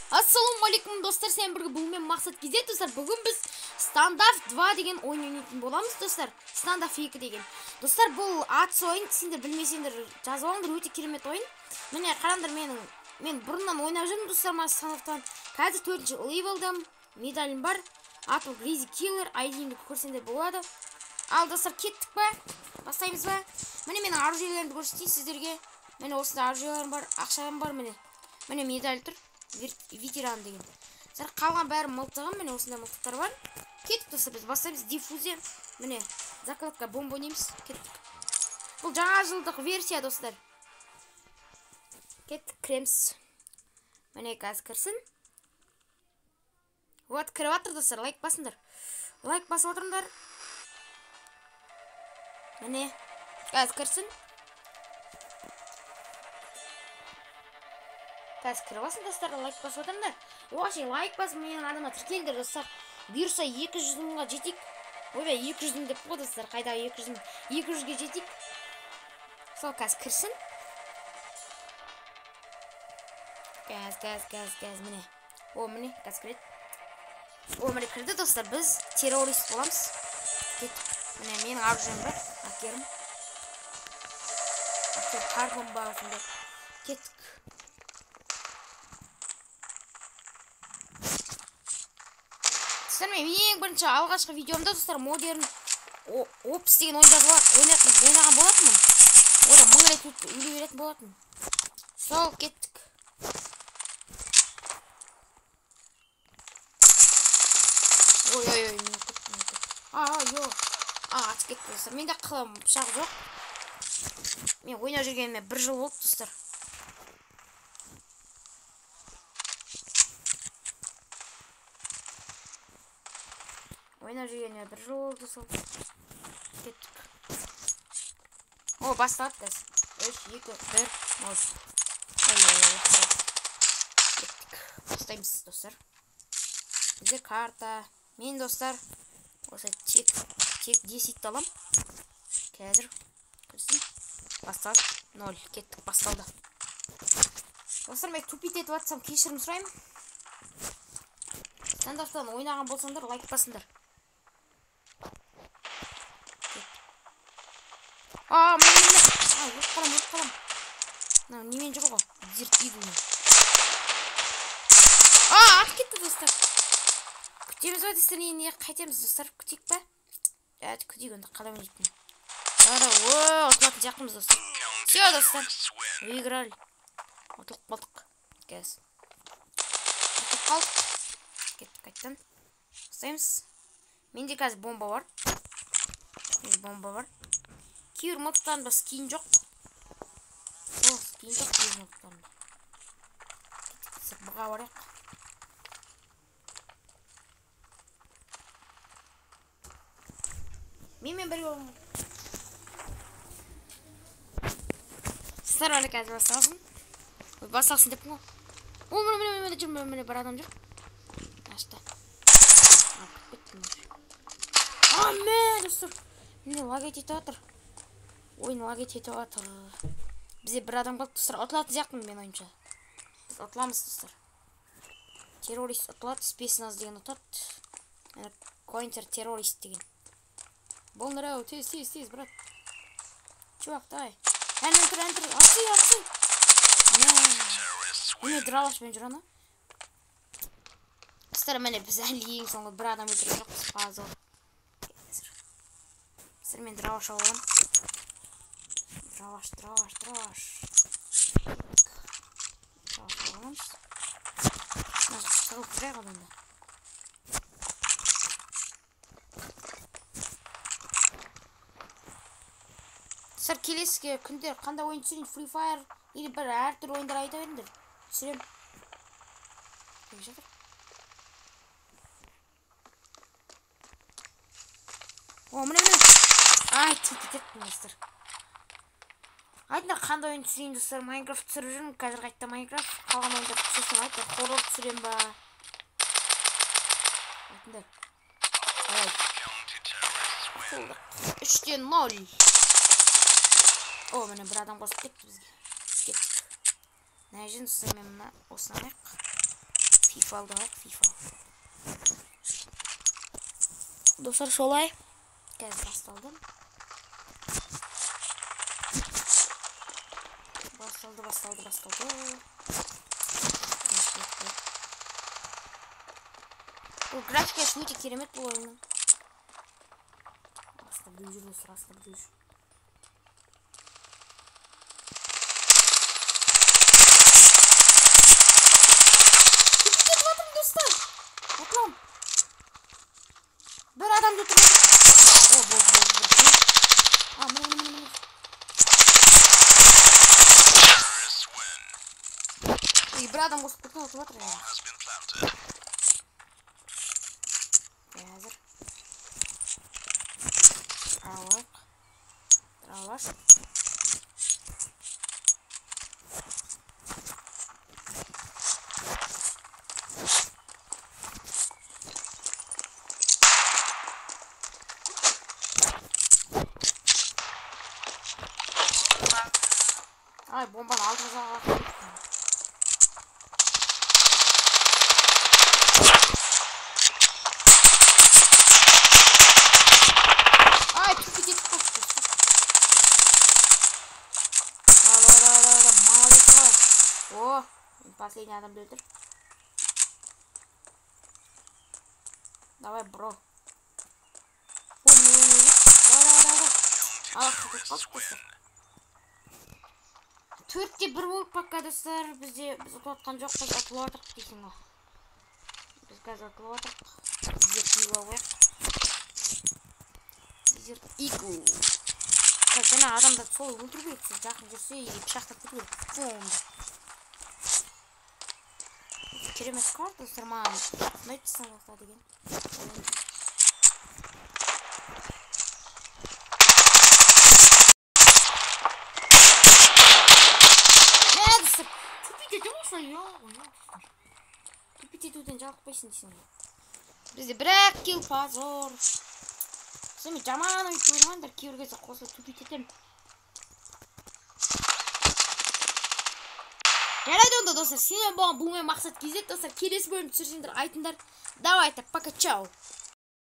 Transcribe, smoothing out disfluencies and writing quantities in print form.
Ассалаумағалейкум достар, сен бірге бұлмен мақсат кезет достар. Бүгін біз стандарт 2 деген ойын ойнайтын боламыз достар. Стандарт 2 деген. Достар, бұл атыс ойын, сендер білмесеңдер жазып алыңдар, өте керемет ойын. Міне қараңдар, мен бұрыннан ойнап жүрмін достар, стандарттан. Қазір 4-ші левелдам, медалім бар. Атым Гризи Киллер, айдиімді көрсеңдер болады. Ал достар, кеттік ба? Бастаймыз ба? Міне менің оружиелерімді көрсетейін сіздерге. Міне осында оружиелерім бар, ақшам бар міне. Міне медаль тұр. Ветеран деген. Сәр қалған бәрі мылтығым, міне осындай мылтықтар бар. Кеттік достар, біз бастаймыз. Диффузия. Міне закладка бомба ойнаймыз. Кеттік. Бұл жаңа жылдық версия достар. Кеттік, кіреміз. Міне қазір кірсін. Вот, кіріп жатыр достар, лайк басыңдар. Лайк басып отырыңдар. Міне қазір кірсін. Қазір кіріп басын достар, лайк басып отырыңдар. Вообще лайк басып менің адамға тіркелдер достар. Бұйырса 200 мыңға жетейік. Ойбай 200 мың деп қой достар, қайда 200 мың? 200-ге жетейік. Сол қазір кірсін. Қазір міне. О, міне қазір кіреді. О, міне кірді достар, біз террорист боламыз. Кеттік. Міне менің оружием бар, әкерім. Әкер карбон бар осында. Кеттік. Мен ең бірінші алғашқы видеомда достар модерн опс деген ойнаған болатынмын. Ода 1000 рет үлі беретін болатын. Сол кеттік. Ой. Атып кетті достар. Менде қылым пышақ жоқ. Мен ойнап жүргеніме 1 жыл болды достар. Ойнап жүргеніме 1 жыл болды сол. Кеттік. О, бастап қазір. 3, 2, 1, 0. Кеттік. Бастаймыз достар. Бізде карта. Мен достар осы тек 10 алам. Қазір кірсін. Бастап 0. Кеттік, басталды. Достар, мен тупит етіп атсам кешірім сұраймын. Стандарттан ойнаған болсаңдар лайк басыңдар. Өт қалам. Немен жүр ғой? Дерт идумен. Ат кетті достар. Күтеміз ба достар, не қайтеміз достар? Күтейік ба? Күтейік онда қалам өйтін. Осылатын жақымыз достар. Все достар. Выиграли. Отылық болдық. Кәз. Отылық қалдық. Кеттік қайттан. Бастаймыз. Менде қазір бомба бар. Кейбір мылтықтарында скин жоқ. Скин жоқ кейбір мылтықтарында. Кеттік, бұға барайық. Менмен бірге болмын. Сіздер әлі қазір бастағасын. Бастағасын деп қой. Міне бір адам жүр. Ашты. Мен достар. Мені лагет етіп атыр. Ойын лагет етіп атыр. Бізде бір адам қалды достар. Ұтылатын жақын мен ойынша. Біз ұтыламыз достар. Террорист ұтылады. Спесіназ деген ұтады. Коинтер террорист деген. Болныр әу. Тез, брат. Чувак, давай. Әнтір. Атсы. Мені дралашпен жүр ана. Достар, мені біз әлі ең соңғы бір адам өтірген жоқпыз. Фазыл. Мен драуаш алам. Драуаш. Драуаш аламыз. Сағылып тұрайық адамда. Сәр келесіге күндер қандай ойын түсірейін? Free Fire или бір әртүрлі ойындар айта беріңдер. Түсірем. Кек жатыр. Міне. Кететін достар. Айтыңдар қандай ойын түсірейін достар. Майнкрафт түсіріп жүрмін. Қазір қайтта Майнкрафт. Қалған ойындар түсірсем айтыңдар. Хоррор түсірем ба. Айтыңдар. 3-те 0. Міне бір адам қосып кетті бізге. Кеттік. Нәжін достар, мен осыны алайық. FIFA алайық, FIFA. Достар, солай. Қазір басталды. Басталды. Бұл графикасы өте керемет бұл ойынның. Растап жүр достар, Bir adam götürüyor. Bir adam koştuktan otomat ya. Hazır. Travaş. Ay bombanın altına var. Ay tüpü git koştu. Молодец. О, последний адам блюдер. Давай, бро. Төртте бір болып баққа достар, біз ұтылатқан жоқпыз, ұтылатық дейсің ғой. Біз қазір ұтылатық. Зерт игу. Жаңа адамдар сол өлтіру керек, сіз жақын жүрсе, пышақтап кету керек. Керемет қарт достар, маған ұнайды санақта деген. Тупитетуден жалықпайсың дейсің ғой. Бізде бір-ақ кил позор. Сен жаман өйтіп ойламаңдар, кейбір кезде қосылып тупитетем. Жарайды онда достар, сенен болған бұл мен мақсат кезек достар, келесі бөлім түсірсеңдер айтыңдар. Давайте, пока, чау.